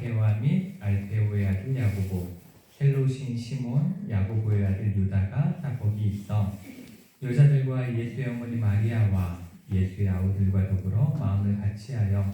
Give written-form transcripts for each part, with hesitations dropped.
알페와 및 알페오의 아들 야고보, 셀롯인 시몬, 야고보의 아들 유다가 다 거기 있어 여자들과 예수의 어머니 마리아와 예수의 아우들과 더불어 마음을 같이하여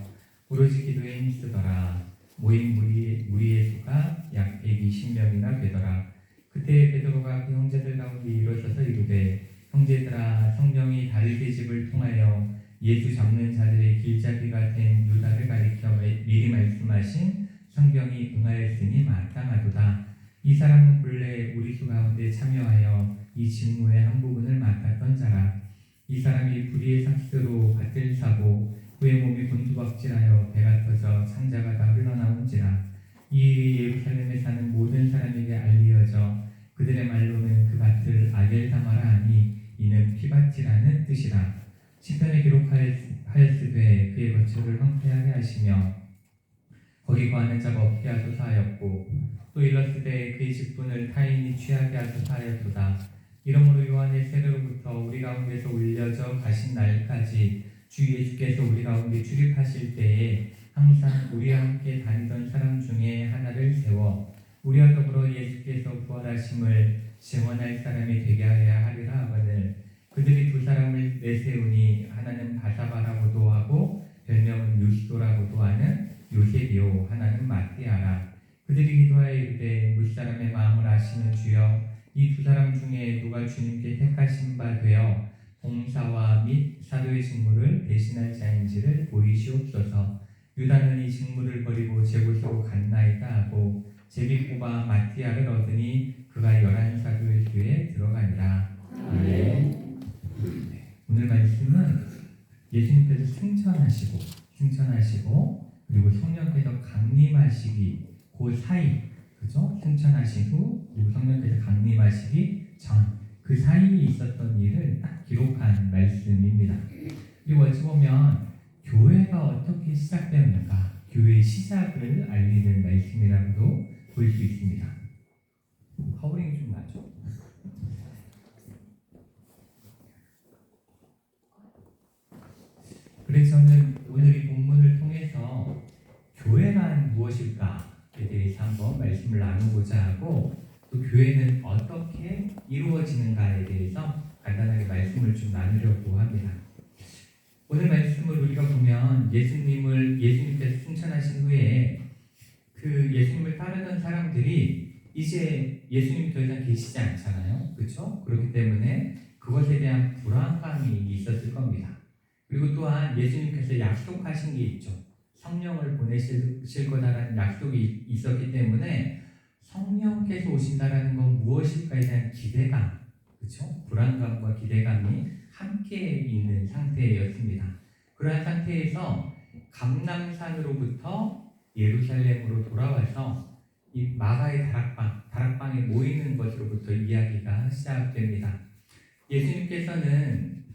오로지 기도에 힘쓰더라. 모인 무리의 수가 약 120명이나 되더라. 그때 베드로가 그 형제들 가운데 일어서서 이르되, 형제들아, 성령이 다윗의 집을 통하여 예수 잡는 자들의 길잡이가 된 유다를 가리켜 미리 말씀하신 성경이 응하였으니 마땅하도다. 이 사람은 본래 우리 수 가운데 참여하여 이 직무의 한 부분을 맡았던 자라. 이 사람이 불의의 삭스로 밭을 사고 그의 몸이 곤두박질하여 배가 터져 창자가 다 흘러나온지라. 이 일이 예루살렘에 사는 모든 사람에게 알리어져 그들의 말로는 그 밭을 아겔다마라 하니 이는 피밭이라는 뜻이라. 시편에 기록하였으되 그의 거처를 황폐하게 하시며 거기 거하는 자가 없게 하소서 하였고, 또 일렀으되 그의 직분을 타인이 취하게 하소서 하였도다. 이러므로 요한의 세례로부터 우리 가운데서 올려져 가신 날까지 주 예수께서 우리 가운데 출입하실 때에 항상 우리와 함께 다니던 사람 중에 하나를 세워 우리와 더불어 예수께서 부활하심을 증언할 사람이 되게 하여야 하리라 하거늘, 그들이 두 사람을 내세우니 하나는 바사바라고도 하고 별명은 유스도라고도 하는 요셉이요, 하나는 마띠아라. 그들이 기도하여 이르되, 무사람의 마음을 아시는 주여, 이 두 사람 중에 누가 주님께 택하신 바 되어 봉사와 및 사도의 직무를 대신할 자인지를 보이시옵소서. 유다는 이 직무를 버리고 제 곳으로 갔나이다 하고 제비 뽑아 마띠아를 얻으니 그가 11사도의 수에 들어가니라. 아멘. 오늘 말씀은 예수님께서 승천하시고 그리고 성령께서 강림하시기 그 사이, 그죠? 승천하신 후 그리고 성령께서 강림하시기 전 그 사이에 있었던 일을 딱 기록한 말씀입니다. 그리고 어찌 보면 교회가 어떻게 시작되었는가, 교회의 시작을 알리는 말씀이라고도 볼 수 있습니다. 커버링이 좀 나죠? 그래서 저는 오늘 이 본문을 통해서 교회란 무엇일까에 대해서 한번 말씀을 나누고자 하고, 또 교회는 어떻게 이루어지는가에 대해서 간단하게 말씀을 좀 나누려고 합니다. 오늘 말씀을 우리가 보면 예수님께서 승천하신 후에 그 예수님을 따르던 사람들이 이제 예수님이 더 이상 계시지 않잖아요. 그렇죠? 그렇기 때문에 그것에 대한 불안감이 있었을 겁니다. 그리고 또한 예수님께서 약속하신 게 있죠. 성령을 보내실 거다라는 약속이 있었기 때문에 성령께서 오신다라는 건 무엇일까에 대한 기대감, 그렇죠? 불안감과 기대감이 함께 있는 상태였습니다. 그러한 상태에서 감람산으로부터 예루살렘으로 돌아와서 이 마가의 다락방에 모이는 것으로부터 이야기가 시작됩니다. 예수님께서는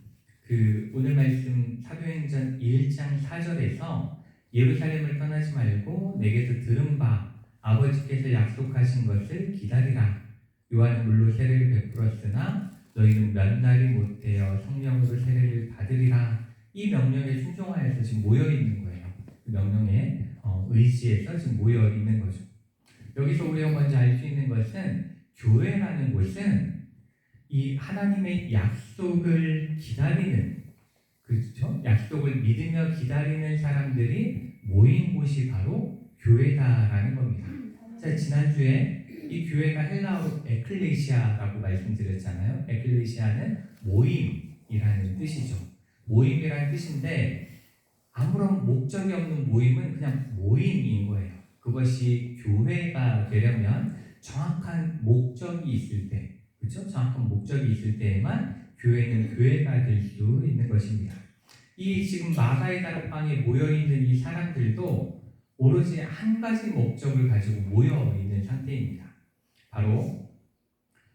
오늘 말씀 사도행전 1장 4절에서 예루살렘을 떠나지 말고 내게서 들은 바 아버지께서 약속하신 것을 기다리라. 요한은 물로 세례를 베풀었으나 너희는 몇 날이 못되어 성령으로 세례를 받으리라. 이 명령에 순종하여서 지금 모여 있는 거예요. 그 명령에 의지해서 지금 모여 있는 거죠. 여기서 우리가 먼저 알 수 있는 것은 교회라는 곳은 이 하나님의 약속을 기다리는, 그렇죠? 약속을 믿으며 기다리는 사람들이 모인 곳이 바로 교회다라는 겁니다. 자, 지난주에 이 교회가 헬라어로 에클레시아라고 말씀드렸잖아요. 에클레시아는 모임이라는 뜻이죠. 모임이라는 뜻인데 아무런 목적이 없는 모임은 그냥 모임인 거예요. 그것이 교회가 되려면 정확한 목적이 있을 때, 그렇죠? 정확한 목적이 있을 때에만 교회는 교회가 될 수 있는 것입니다. 이 지금 마가의 다락방에 모여있는 이 사람들도 오로지 한 가지 목적을 가지고 모여있는 상태입니다. 바로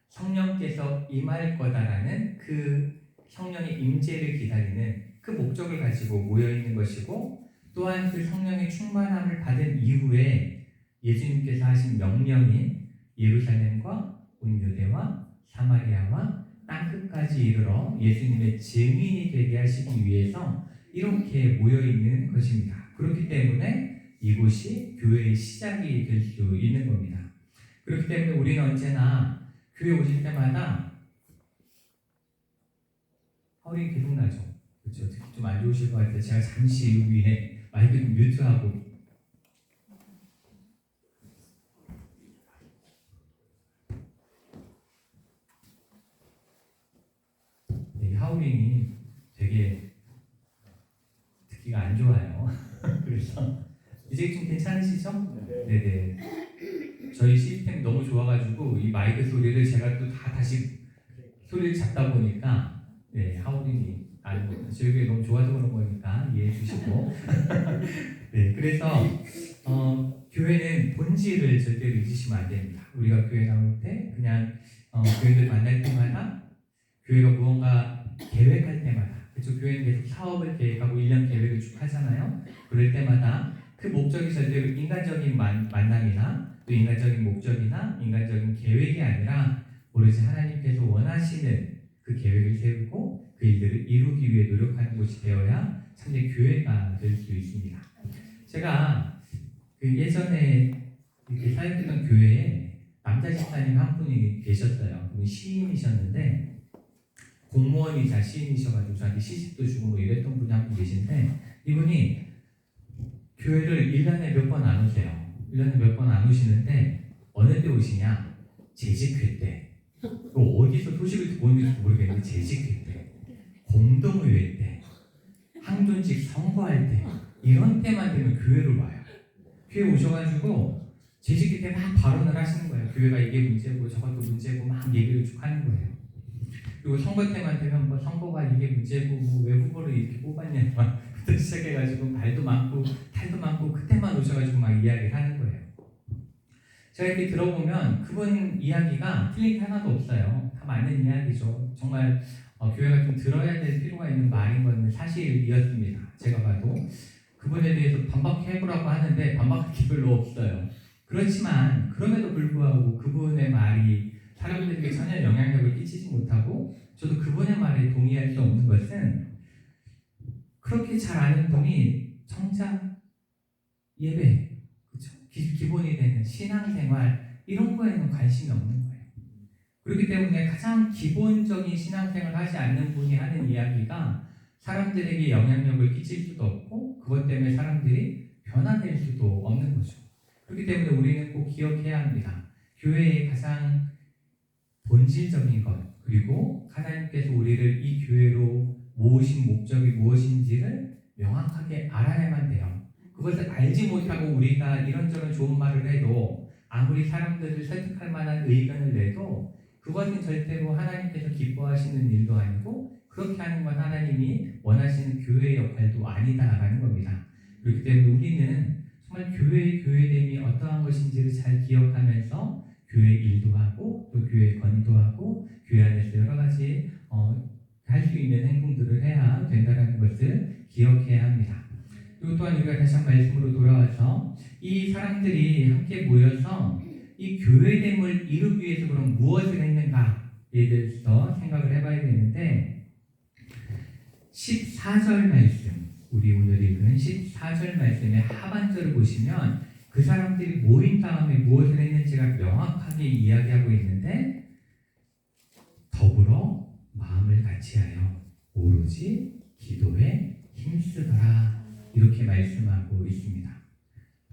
성령께서 임할 거다라는 그 성령의 임재를 기다리는 그 목적을 가지고 모여있는 것이고, 또한 그 성령의 충만함을 받은 이후에 예수님께서 하신 명령인 예루살렘과 온 유대와 사마리아와 땅끝까지 이르러 예수님의 증인이 되게 하시기 위해서 이렇게 모여있는 것입니다. 그렇기 때문에 이곳이 교회의 시작이 될 수 있는 겁니다. 그렇기 때문에 우리는 언제나 교회 오실 때마다 하울이 계속 나죠. 그렇죠? 특히 좀 안 좋으실 것 같아요. 제가 잠시 위에 마이크 좀 뮤트하고. 네, 하울이 되게 듣기가 안 좋아요. 그래서 이제 좀 괜찮으시죠? 네네. 저희 시스템이 너무 좋아가지고 이 마이크 소리를 제가 또 다시 소리를 잡다 보니까 네, 하울이 아니고 저희 너무 좋아서 그런 거니까 이해해 주시고 네, 그래서 교회는 본질을 절대로 잊으시면 안 됩니다. 우리가 교회 나올 때 그냥 교회들 만날 때마다 교회가 무언가 계획할 때마다 그렇죠? 교회는 계속 사업을 계획하고 1년 계획을 쭉 하잖아요. 그럴 때마다 그 목적이 절대로 인간적인 만남이나 또 인간적인 목적이나 인간적인 계획이 아니라 오로지 하나님께서 원하시는 그 계획을 세우고 그 일들을 이루기 위해 노력하는 곳이 되어야 참된 교회가 될 수 있습니다. 제가 그 예전에 이렇게 사역했던 교회에 남자 집사님 한 분이 계셨어요. 그분이 시인이셨는데 공무원이자 시인이셔가지고 저한테 시집도 주고 뭐 이랬던 분이 한 분 계신데 이분이 교회를 1년에 몇 번 안 오세요. 1년에 몇 번 안 오시는데 어느 때 오시냐? 재직회 때. 어디서 소식을 듣고 오는지 모르겠는데 재직회 때, 공동의회 때, 항존직 선거할 때 이런 때만 되면 교회로 와요. 교회 오셔가지고 재직회 때 막 발언을 하시는 거예요. 교회가 이게 문제고 저것도 문제고 막 얘기를 쭉 하는 거예요. 그리고 선거 때만 되면 뭐 선거가 이게 문제고 뭐 왜 후보를 이렇게 뽑았냐 막부터 시작해가지고 말도 많고 탈도 많고 그때만 오셔가지고 막 이야기를 하는 거예요. 제가 이렇게 들어보면 그분 이야기가 틀린 게 하나도 없어요. 다 맞는 이야기죠. 정말 교회가 좀 들어야 될 필요가 있는 말인 건 사실이었습니다. 제가 봐도 그분에 대해서 반박해보라고 하는데 반박할 게 별로 없어요. 그렇지만 그럼에도 불구하고 그분의 말이 사람들에게 전혀 영향력을 끼치지 못하고 저도 그분의 말에 동의할 수 없는 것은 그렇게 잘 아는 분이 정작 예배, 그렇죠? 기본이 되는 신앙생활 이런 거에는 관심이 없는 거예요. 그렇기 때문에 가장 기본적인 신앙생활을 하지 않는 분이 하는 이야기가 사람들에게 영향력을 끼칠 수도 없고 그것 때문에 사람들이 변화될 수도 없는 거죠. 그렇기 때문에 우리는 꼭 기억해야 합니다. 교회의 가장 본질적인 것 그리고 하나님께서 우리를 이 교회로 모으신 목적이 무엇인지를 명확하게 알아야만 돼요. 그것을 알지 못하고 우리가 이런저런 좋은 말을 해도 아무리 사람들을 설득할 만한 의견을 내도 그것은 절대로 하나님께서 기뻐하시는 일도 아니고 그렇게 하는 건 하나님이 원하시는 교회의 역할도 아니다라는 겁니다. 그렇기 때문에 우리는 정말 교회의 교회됨이 어떠한 것인지를 잘 기억하면서 교회 일도 하고 또 교회 건도하고 교회 안에서 여러 가지 할 수 있는 행동들을 해야 된다는 것을 기억해야 합니다. 그리고 또한 우리가 다시 한 말씀으로 돌아와서 이 사람들이 함께 모여서 이 교회됨을 이루기 위해서 그럼 무엇을 했는가에 대해서 생각을 해봐야 되는데 14절 말씀 우리 오늘 읽은 14절 말씀의 하반절을 보시면 그 사람들이 모인 다음에 무엇을 했는지가 명확하게 이야기하고 있는데 더불어 마음을 같이하여 오로지 기도에 힘쓰더라 이렇게 말씀하고 있습니다.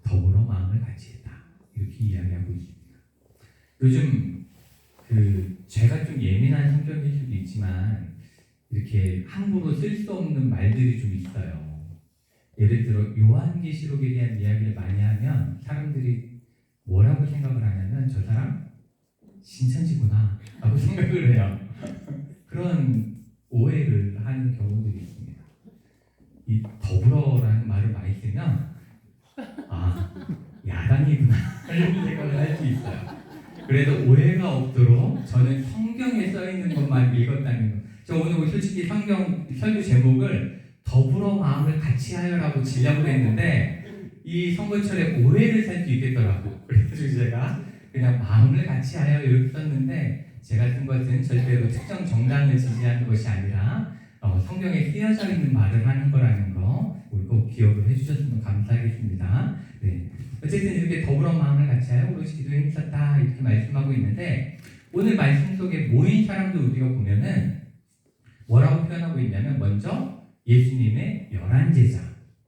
더불어 마음을 같이했다 이렇게 이야기하고 있습니다. 요즘 제가 좀 예민한 성격일 수도 있지만 이렇게 함부로 쓸 수 없는 말들이 좀 있어요. 예를 들어 요한계시록에 대한 이야기를 많이 하면 사람들이 뭐라고 생각을 하냐면 저 사람 신천지구나 라고 생각을 해요. 그런 오해를 하는 경우들이 있습니다. 이 더불어라는 말을 많이 쓰면 야당이구나 이런 생각을 할 수 있어요. 그래서 오해가 없도록 저는 성경에 써있는 것만 읽었다는 거. 저 오늘 솔직히 성경 설교 제목을 더불어 마음을 같이하여라고 지려고 했는데 이 선거철에 오해를 살 수 있겠더라고. 그래서 제가 그냥 마음을 같이하여 이렇게 썼는데 제가 쓴 것은 절대로 특정 정당을 지지하는 것이 아니라 성경에 쓰여져 있는 말을 하는 거라는 거 우리 꼭 기억을 해주셨으면 감사하겠습니다. 네. 어쨌든 이렇게 더불어 마음을 같이 하여 오롯이 기도에 힘썼다 이렇게 말씀하고 있는데 오늘 말씀 속에 모인 사람들 우리가 보면은 뭐라고 표현하고 있냐면 먼저 예수님의 11제자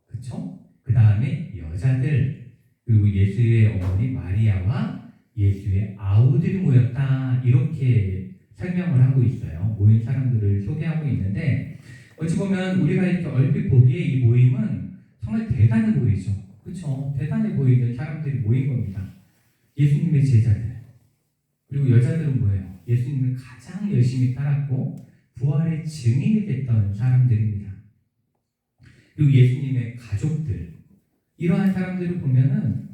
그렇죠? 그 다음에 여자들 그리고 예수의 어머니 마리아와 예수의 아우들이 모였다 이렇게 설명을 하고 있어요. 모인 사람들을 소개하고 있는데 어찌 보면 우리가 이렇게 얼핏 보기에 이 모임은 정말 대단해 보이죠. 그렇죠? 대단해 보이는 사람들이 모인 겁니다. 예수님의 제자들 그리고 여자들은 뭐예요? 예수님을 가장 열심히 따랐고 부활의 증인이 됐던 사람들입니다. 그리고 예수님의 가족들 이러한 사람들을 보면은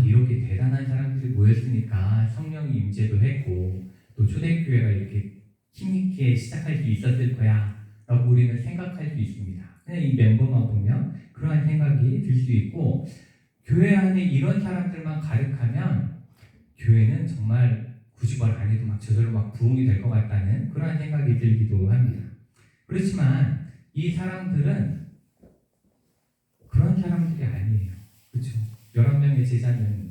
이렇게 대단한 사람들이 모였으니까 성령이 임재도 했고 또 초대교회가 이렇게 힘있게 시작할 수 있었을 거야 라고 우리는 생각할 수 있습니다. 그냥 이 멤버만 보면 그러한 생각이 들 수 있고 교회 안에 이런 사람들만 가득하면 교회는 정말 굳이 말 안 해도 막 저절로 막 부흥이 될 것 같다는 그러한 생각이 들기도 합니다. 그렇지만 이 사람들은 그런 사람들이 아니에요. 그렇죠? 11명의 제자는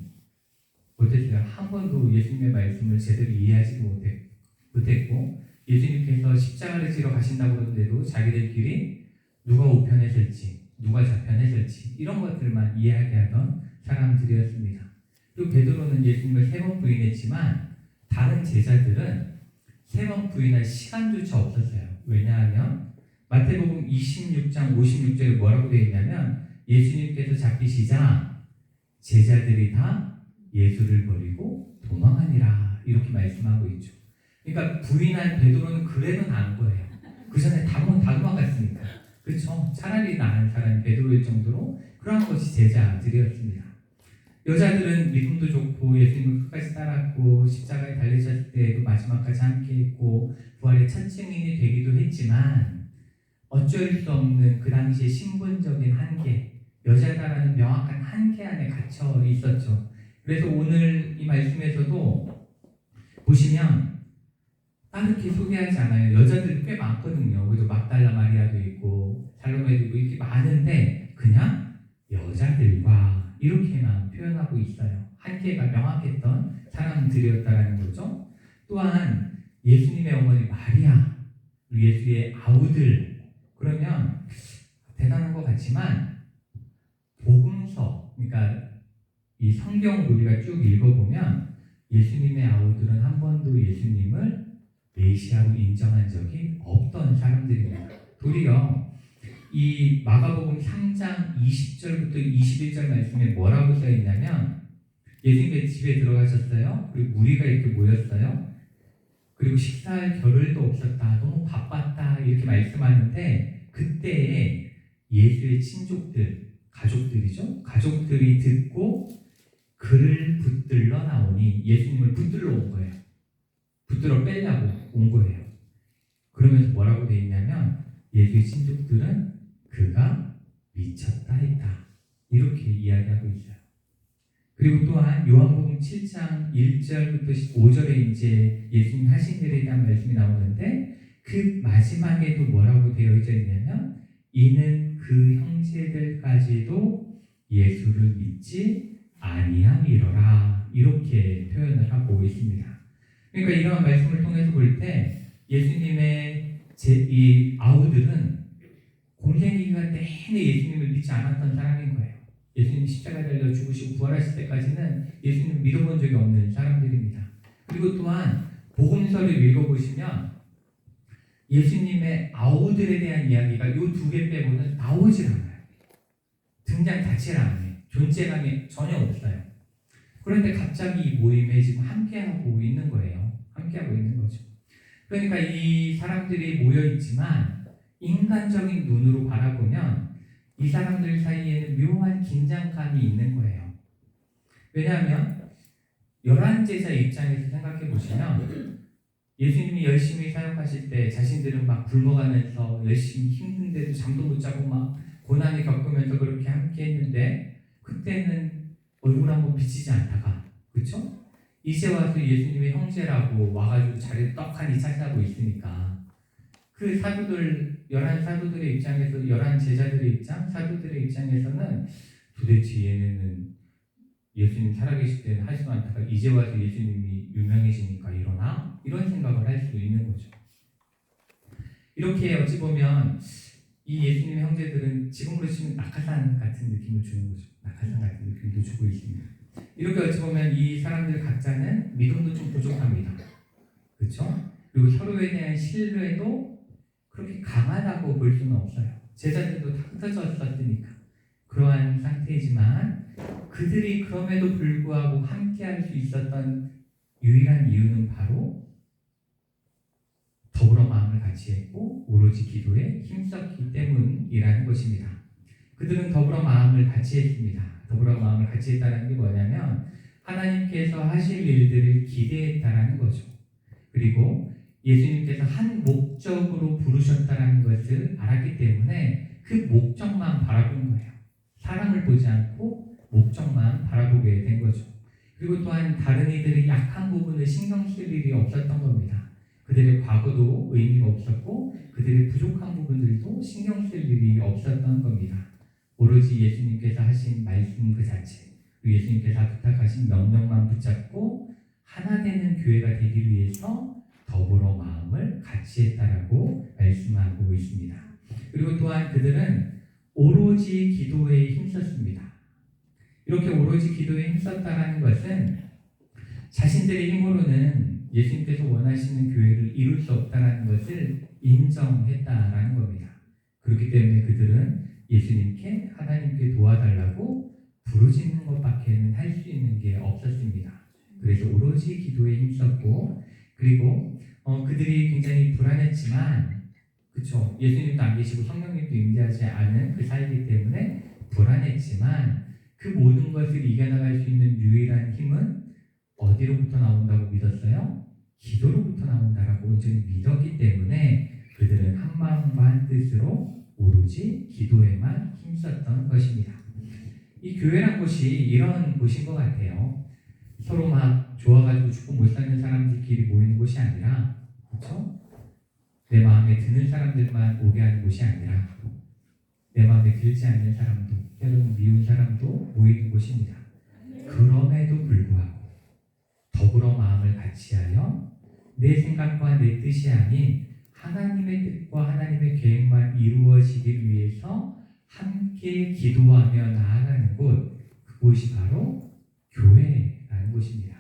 어땠어요? 한 번도 예수님의 말씀을 제대로 이해하지도 못했고 예수님께서 십자가를 지러 가신다고 그러는데도 자기들끼리 누가 우편에 설지 누가 좌편에 설지 이런 것들만 이해하게 하던 사람들이었습니다. 또 베드로는 예수님을 3번 부인했지만 다른 제자들은 3번 부인할 시간조차 없었어요. 왜냐하면 마태복음 26장 56절에 뭐라고 되어 있냐면 예수님께서 잡히시자 제자들이 다 예수를 버리고 도망하니라 이렇게 말씀하고 있죠. 그러니까 부인한 베드로는 그래도 나은 거예요. 그 전에 다 도망갔으니까. 그렇죠? 차라리 나은 사람이 베드로일 정도로 그런 것이 제자들이었습니다. 여자들은 믿음도 좋고 예수님을 끝까지 따랐고 십자가에 달리셨을 때에도 마지막까지 함께했고 부활의 첫 증인이 되기도 했지만 어쩔 수 없는 그 당시의 신분적인 한계 여자다라는 명확한 한계 안에 갇혀 있었죠. 그래서 오늘 이 말씀에서도 보시면 따르게 소개하지 않아요. 여자들이 꽤 많거든요. 그래서 막달라 마리아도 있고 살로메도 있고 이렇게 많은데 그냥 여자들과 이렇게만 표현하고 있어요. 한계가 명확했던 사람들이었다라는 거죠. 또한 예수님의 어머니 마리아, 예수의 아우들 그러면 대단한 것 같지만 복음서 그러니까 이 성경을 우리가 쭉 읽어보면 예수님의 아우들은 한 번도 예수님을 메시아로 인정한 적이 없던 사람들입니다. 도리어 이 마가복음 3장 20절부터 21절 말씀에 뭐라고 써 있냐면 예수님의 집에 들어가셨어요. 그리고 무리가 이렇게 모였어요. 그리고 식사할 겨를도 없었다. 너무 바빴다. 이렇게 말씀하는데 그때에 예수의 친족들, 가족들이죠. 가족들이 듣고 그를 붙들러 나오니 예수님을 붙들러 온 거예요. 붙들어 빼려고 온 거예요. 그러면서 뭐라고 되어 있냐면 예수의 친족들은 그가 미쳤다 했다. 이렇게 이야기하고 있어요. 그리고 또한 요한복음 7장 1절부터 15절에 이제 예수님 하신 일에 대한 말씀이 나오는데 그 마지막에도 뭐라고 되어져 있냐면 이는 그 형제들까지도 예수를 믿지 아니함이로라 이렇게 표현을 하고 있습니다. 그러니까 이러한 말씀을 통해서 볼 때 예수님의 이 아우들은 공생이가 내내 예수님을 믿지 않았던 사람인 거예요. 예수님 십자가에 달려 죽으시고 부활하실 때까지는 예수님을 믿어본 적이 없는 사람들입니다. 그리고 또한 복음서를 읽어보시면 예수님의 아우들에 대한 이야기가 이 2개 빼고는 나오질 않아요. 등장 자체를 안 해요. 존재감이 전혀 없어요. 그런데 갑자기 이 모임에 지금 함께하고 있는 거예요. 함께하고 있는 거죠. 그러니까 이 사람들이 모여있지만 인간적인 눈으로 바라보면 이 사람들 사이에는 묘한 긴장감이 있는 거예요. 왜냐하면 11제자 입장에서 생각해 보시면 예수님이 열심히 사역하실 때 자신들은 막 굶어가면서 열심히 힘든데도 잠도 못 자고 막 고난을 겪으면서 그렇게 함께 했는데 그때는 얼굴 한번 비치지 않다가 그렇죠? 이제 와서 예수님의 형제라고 와가지고 자리를 떡하니 차지하고 있으니까 그 사도들 열한 사도들의 입장에서, 열한 제자들의 입장, 사도들의 입장에서는 도대체 얘네는 예수님 살아계실 때는 하지도 않다가 이제 와서 예수님이 유명해지니까 이러나? 이런 생각을 할 수 있는 거죠. 이렇게 어찌 보면 이 예수님의 형제들은 지금으로 치면 낙하산 같은 느낌을 주는 거죠. 낙하산 같은 느낌도 주고 있습니다. 이렇게 어찌 보면 이 사람들 각자는 믿음도 좀 부족합니다. 그렇죠? 그리고 서로에 대한 신뢰도 그렇게 강하다고 볼 수는 없어요. 제자들도 다 흩어졌었으니까 그러한 상태이지만 그들이 그럼에도 불구하고 함께할 수 있었던 유일한 이유는 바로 더불어 마음을 같이 했고 오로지 기도에 힘썼기 때문이라는 것입니다. 그들은 더불어 마음을 같이 했습니다. 더불어 마음을 같이 했다는 게 뭐냐면 하나님께서 하실 일들을 기대했다라는 거죠. 그리고 예수님께서 한 목적으로 부르셨다는 것을 알았기 때문에 그 목적만 바라본 거예요. 사람을 보지 않고 목적만 바라보게 된 거죠. 그리고 또한 다른 이들의 약한 부분을 신경 쓸 일이 없었던 겁니다. 그들의 과거도 의미가 없었고 그들의 부족한 부분들도 신경 쓸 일이 없었던 겁니다. 오로지 예수님께서 하신 말씀 그 자체, 예수님께서 부탁하신 명령만 붙잡고 하나 되는 교회가 되기 위해서 더불어 마음을 같이 했다라고 말씀하고 있습니다. 그리고 또한 그들은 오로지 기도에 힘썼습니다. 이렇게 오로지 기도에 힘썼다라는 것은 자신들의 힘으로는 예수님께서 원하시는 교회를 이룰 수 없다라는 것을 인정했다라는 겁니다. 그렇기 때문에 그들은 예수님께 하나님께 도와달라고 부르짖는 것밖에는 할 수 있는 게 없었습니다. 그래서 오로지 기도에 힘썼고 그리고 그들이 굉장히 불안했지만 그렇죠. 예수님도 안 계시고 성령님도 임재하지 않은 그 사이이기 때문에 불안했지만 그 모든 것을 이겨나갈 수 있는 유일한 힘은 어디로부터 나온다고 믿었어요? 기도로부터 나온다라고 온전히 믿었기 때문에 그들은 한 마음과 한 뜻으로 오로지 기도에만 힘썼던 것입니다. 이 교회란 곳이 이런 곳인 것 같아요. 서로 막 좋아가지고 죽고 못 사는 사람들끼리 모이는 곳이 아니라 그렇죠? 내 마음에 드는 사람들만 오게 하는 곳이 아니라 내 마음에 들지 않는 사람도 때로는 미운 사람도 모이는 곳입니다. 그럼에도 불구하고 더불어 마음을 같이하여 내 생각과 내 뜻이 아닌 하나님의 뜻과 하나님의 계획만 이루어지기 위해서 함께 기도하며 나아가는 곳, 그곳이 바로 교회라는 곳입니다.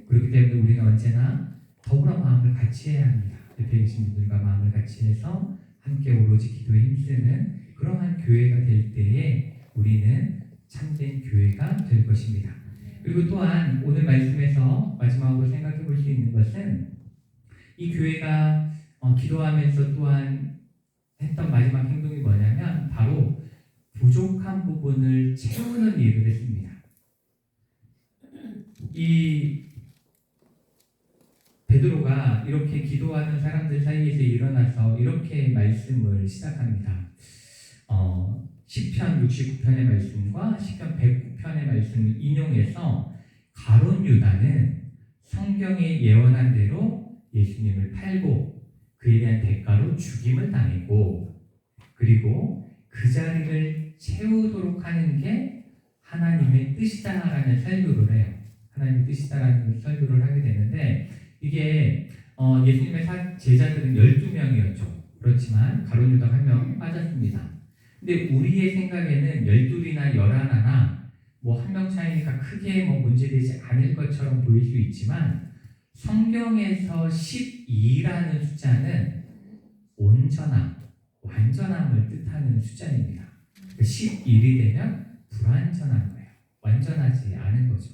그렇기 때문에 우리는 언제나 더불어 마음을 같이 해야 합니다. 옆에 계신 분들과 마음을 같이 해서 함께 오로지 기도에 힘쓰는 그러한 교회가 될 때에 우리는 참된 교회가 될 것입니다. 그리고 또한 오늘 말씀에서 마지막으로 생각해 볼 수 있는 것은 이 교회가 기도하면서 또한 했던 마지막 행동이 뭐냐면 바로 부족한 부분을 채우는 일을 했습니다. 이 베드로가 이렇게 기도하는 사람들 사이에서 일어나서 이렇게 말씀을 시작합니다. 시편 69편의 말씀과 시편 109편의 말씀을 인용해서 가룟 유다는 성경에 예언한 대로 예수님을 팔고 그에 대한 대가로 죽임을 당했고 그리고 그 자리를 채우도록 하는 게 하나님의 뜻이다라는 설교를 해요. 하나님의 뜻이다라는 설교를 하게 되는데 이게 예수님의 제자들은 12명이었죠. 그렇지만 가룟 유다 1명 빠졌습니다. 근데 우리의 생각에는 12이나 11이나 뭐 한 명 차이니까 크게 뭐 문제되지 않을 것처럼 보일 수 있지만 성경에서 12라는 숫자는 온전함, 완전함을 뜻하는 숫자입니다. 11이 되면 불완전한 거예요. 완전하지 않은 거죠.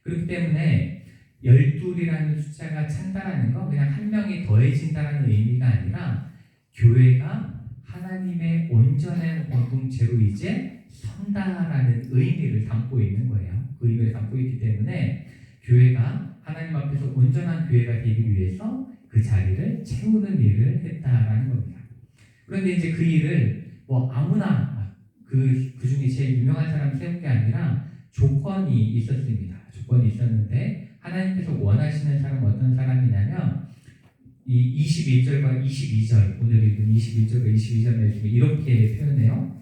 그렇기 때문에 12이라는 숫자가 찬다라는 건 그냥 한 명이 더해진다라는 의미가 아니라 교회가 하나님의 온전한 공동체로 이제 선다라는 의미를 담고 있는 거예요. 그 의미를 담고 있기 때문에 교회가 하나님 앞에서 온전한 교회가 되기 위해서 그 자리를 채우는 일을 했다라는 겁니다. 그런데 이제 그 일을 뭐 아무나 그 중에 제일 유명한 사람 세운 게 아니라 조건이 있었습니다. 조건이 있었는데 하나님께서 원하시는 사람은 어떤 사람이냐면 이 21절과 22절, 오늘 읽은 21절과 22절 말씀을 이렇게 표현해요.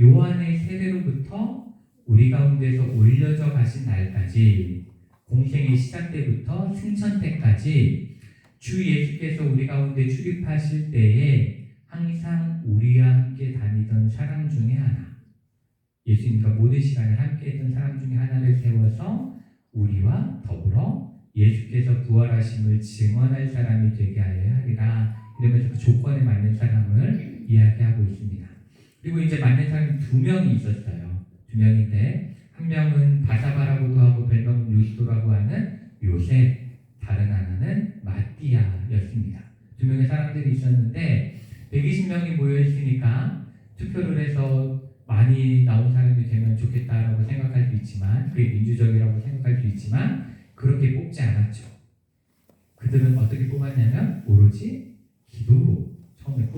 요한의 세례로부터 우리 가운데서 올려져 가신 날까지, 공생의 시작 때부터 승천 때까지 주 예수께서 우리 가운데 출입하실 때에 항상 우리와 함께 다니던 사람 중에 하나, 예수님과 모든 시간을 함께 했던 사람 중에 하나를 세워서 우리와 더불어 예수께서 부활하심을 증언할 사람이 되게 하려 하리라. 이러면서 그 조건에 맞는 사람을 이야기하고 있습니다. 그리고 이제 맞는 사람이 두 명이 있었어요. 두 명인데 한 명은 바사바라고도 하고 별명은 요스도라고 하는 요셉, 다른 하나는 마띠아였습니다. 두 명의 사람들이 있었는데 120명이 모여 있으니까 투표를 해서 많이 나온 사람이 되면 좋겠다라고 생각할 수 있지만, 그게 민주적이라고 생각할 수 있지만 그렇게 뽑지 않았죠. 그들은 어떻게 뽑았냐면 오로지 기도로 처음에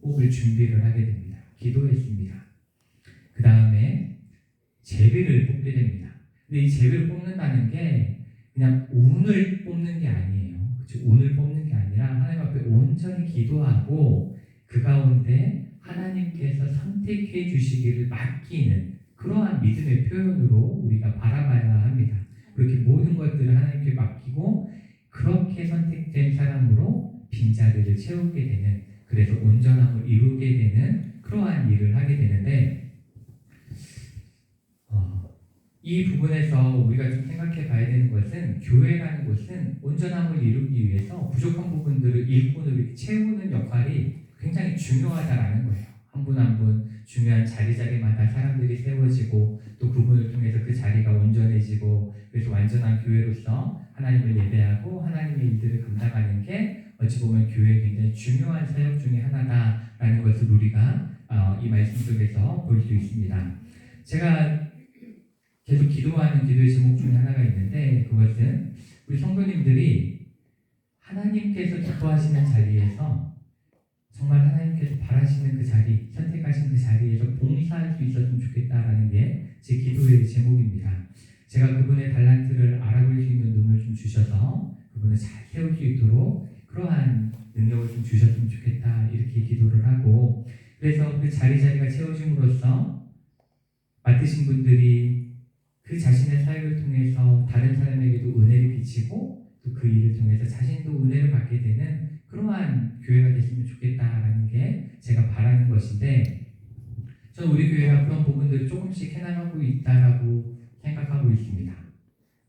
뽑을 준비를 하게 됩니다. 기도했습니다. 그 다음에 제비를 뽑게 됩니다. 근데 이 제비를 뽑는다는 게 그냥 운을 뽑는 게 아니에요. 그렇죠? 운을 뽑는 게 아니라 하나님 앞에 온전히 기도하고 그 가운데 하나님께서 선택해 주시기를 맡기는 그러한 믿음의 표현으로 우리가 바라봐야 합니다. 그렇게 모든 것들을 하나님께 맡기고 그렇게 선택된 사람으로 빈자리를 채우게 되는, 그래서 온전함을 이루게 되는 그러한 일을 하게 되는데, 이 부분에서 우리가 좀 생각해 봐야 되는 것은, 교회라는 곳은 온전함을 이루기 위해서 부족한 부분들을 일꾼으로 채우는 역할이 굉장히 중요하다라는 거예요. 한 분 한 분 중요한 자리마다 사람들이 세워지고 또 그분을 통해서 그 자리가 온전해지고, 그래서 완전한 교회로서 하나님을 예배하고 하나님의 일들을 감당하는 게 어찌 보면 교회의 굉장히 중요한 사역 중에 하나다라는 것을 우리가 이 말씀 속에서 볼 수 있습니다. 제가 계속 기도하는 기도의 제목 중에 하나가 있는데, 그것은 우리 성도님들이 하나님께서 기뻐하시는 자리에서, 정말 하나님께서 바라시는 그 자리, 선택하신 그 자리에서 봉사할 수 있었으면 좋겠다라는 게 제 기도의 제목입니다. 제가 그분의 달란트를 알아볼 수 있는 눈을 좀 주셔서 그분을 잘 세울 수 있도록 그러한 능력을 좀 주셨으면 좋겠다, 이렇게 기도를 하고, 그래서 그 자리가 채워짐으로써 맡으신 분들이 그 자신의 사역을 통해서 다른 사람에게도 은혜를 끼치고 또 그 일을 통해서 자신도 은혜를 받게 되는 그러한 교회가 됐으면 좋겠다라는 게 제가 바라는 것인데, 저는 우리 교회가 그런 부분들을 조금씩 해나가고 있다라고 생각하고 있습니다.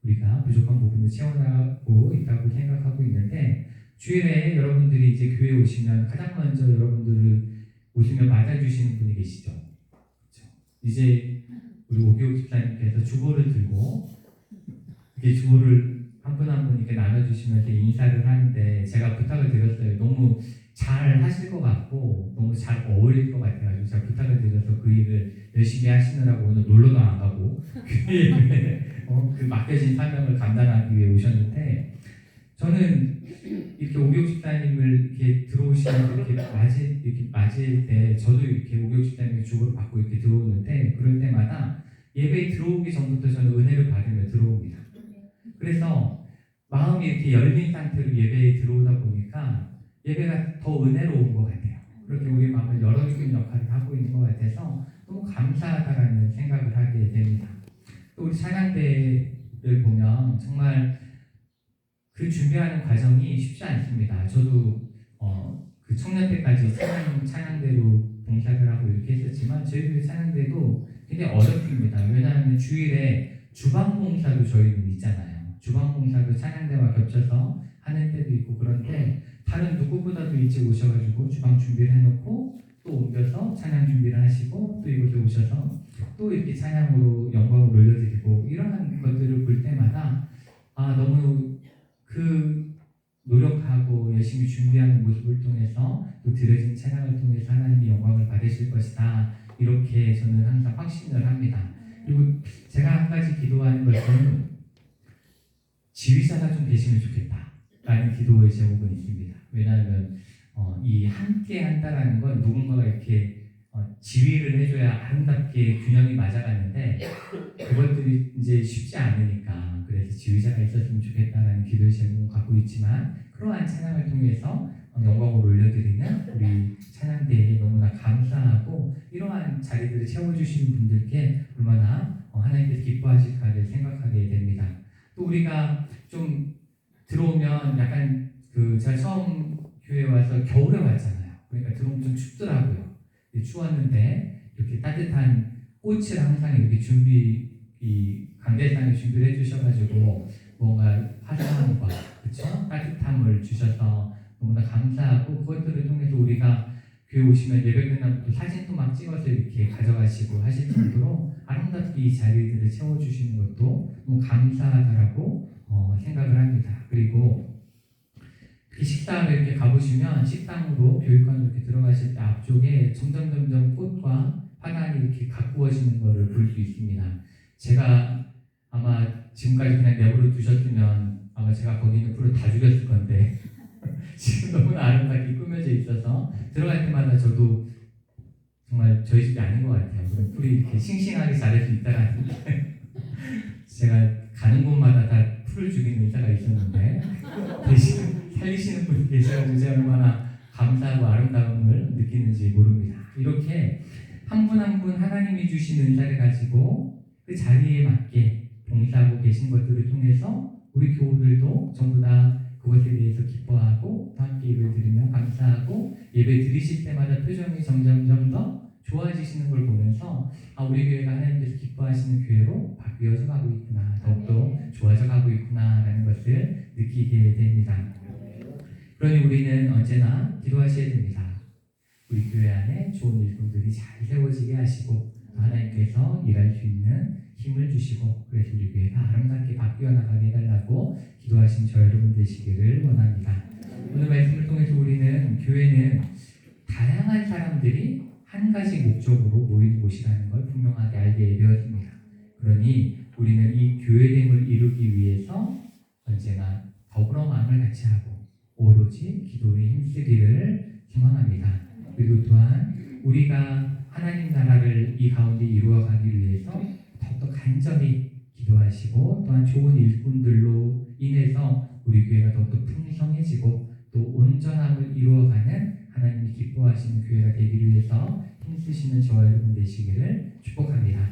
우리가 부족한 부분을 채워나가고 있다고 생각하고 있는데, 주일에 여러분들이 이제 교회에 오시면 가장 먼저 여러분들을 오시면 맞아주시는 분이 계시죠. 그렇죠? 이제 우리 오기옥 집사님께서 주보를 들고 이렇게 주보를 한 분 한 분 이렇게 나눠주시면서 인사를 하는데, 제가 부탁을 드렸어요. 너무 잘 하실 것 같고 너무 잘 어울릴 것 같아가지고 제가 부탁을 드려서 그 일을 열심히 하시느라고 오늘 놀러도 안 가고 그 맡겨진 사명을 감당하기 위해 오셨는데, 저는 이렇게 오기옥 집사님을 이렇게 들어오시면 이렇게 맞을 때 저도 이렇게 오기옥 집사님의 주보를 받고 이렇게 들어오는데, 그럴 때마다 예배에 들어오기 전부터 저는 은혜를 받으며 들어옵니다. 그래서 마음이 이렇게 열린 상태로 예배에 들어오다 보니까 예배가 더 은혜로운 것 같아요. 그렇게 우리 마음을 열어주는 역할을 하고 있는 것 같아서 너무 감사하다라는 생각을 하게 됩니다. 또 우리 찬양대를 보면 정말 그 준비하는 과정이 쉽지 않습니다. 저도 그 청년 때까지 찬양대로 봉사를 하고 이렇게 했었지만, 저희들 찬양대도 굉장히 어렵습니다. 왜냐하면 주일에 주방봉사도 저희는 있잖아요. 주방봉사도 찬양대와 겹쳐서 하는 때도 있고, 그런데 다른 누구보다도 일찍 오셔가지고 주방 준비를 해놓고 또 옮겨서 찬양 준비를 하시고 또 이곳에 오셔서 또 이렇게 찬양으로 영광을 올려드리고, 이러한 것들을 볼 때마다 너무 그 노력하고 열심히 준비하는 모습을 통해서 또 드려진 찬양을 통해서 하나님이 영광을 받으실 것이다, 이렇게 저는 항상 확신을 합니다. 그리고 제가 한 가지 기도하는 것은 지휘자가 좀 계시면 좋겠다 라는 기도의 제목은 있습니다. 왜냐하면 이 함께 한다라는 건 누군가가 이렇게 지휘를 해줘야 아름답게 균형이 맞아가는데, 그것들이 이제 쉽지 않으니까, 그래서 지휘자가 있었으면 좋겠다라는 기도의 기도의 제목을 갖고 있지만 그러한 찬양을 통해서 영광을 올려드리는 우리 찬양대에 너무나 감사하고 이러한 자리들을 채워주시는 분들께 얼마나 하나님께서 기뻐하실까를 생각하게 됩니다. 또 우리가 좀 들어오면 약간 제가 처음 교회 와서 겨울에 왔잖아요. 그러니까 들어오면 좀 춥더라고요. 추웠는데 이렇게 따뜻한 꽃을 항상 이렇게 이 관계상에 준비를 해주셔가지고 뭔가 화사함과 그렇죠? 따뜻함을 주셔서 너무나 감사하고 그것들을 통해서 우리가 교회 오시면 예배 끝나면 또 사진도 막 찍어서 이렇게 가져가시고 하실 정도로 아름답게 이 자리들을 채워주시는 것도 너무 감사하다라고 생각을 합니다. 그리고 식당을 이렇게 가보시면 식당으로 교육관으로 이렇게 들어가실 때 앞쪽에 점점 꽃과 화단이 이렇게 가꾸어지는 것을 볼 수 있습니다. 제가 아마 지금까지 그냥 내버려 두셨으면 아마 제가 거기 있는 풀을 다 죽였을 건데 지금 너무나 아름답게 꾸며져 있어서 들어갈 때마다 저도 정말 저희 집이 아닌 것 같아요. 그런 풀이 이렇게 싱싱하게 자랄 수 있다라는 게 제가 가는 곳마다 다 풀을 죽이는 의사가 있었는데 대신 살리시는 분이 계셔가지고 제가 얼마나 감사하고 아름다움을 느끼는지 모릅니다. 이렇게 한 분 한 분 하나님이 주신 은사를 가지고 그 자리에 맞게 봉사하고 계신 것들을 통해서 우리 교우들도 전부 다 그것에 대해서 기뻐하고 또 함께 예배 드리며 감사하고 예배 드리실 때마다 표정이 점점 더 좋아지시는 걸 보면서 우리 교회가 하나님께서 기뻐하시는 교회로 바뀌어져 가고 있구나, 더욱더 좋아져 가고 있구나라는 것을 느끼게 됩니다. 그러니 우리는 언제나 기도하셔야 됩니다. 우리 교회 안에 좋은 일꾼들이 잘 세워지게 하시고 하나님께서 일할 수 있는 힘을 주시고 그래서 우리 교회가 아름답게 바뀌어 나가게 해달라고 기도하신 저 여러분 되시기를 원합니다. 오늘 말씀을 통해서 우리는 교회는 다양한 사람들이 한 가지 목적으로 모이는 곳이라는 걸 분명하게 알게 되었습니다. 그러니 우리는 이 교회됨을 이루기 위해서 언제나 더불어 마음을 같이 하고 오로지 기도에 힘쓰기를 희망합니다. 그리고 또한 우리가 하나님 나라를 이 가운데 이루어가기 위해서 더욱더 간절히 기도하시고 또한 좋은 일꾼들로 인해서 우리 교회가 더욱더 풍성해지고 또 온전함을 이루어가는 하나님이 기뻐하시는 교회가 되기 위해서 힘쓰시는 저와 여러분 되시기를 축복합니다.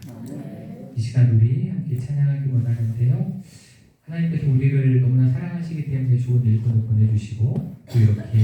이 시간 우리 함께 찬양하기 원하는데요. 하나님께서 우리를 너무나 사랑하시기 때문에 좋은 일꾼을 보내주시고 또 이렇게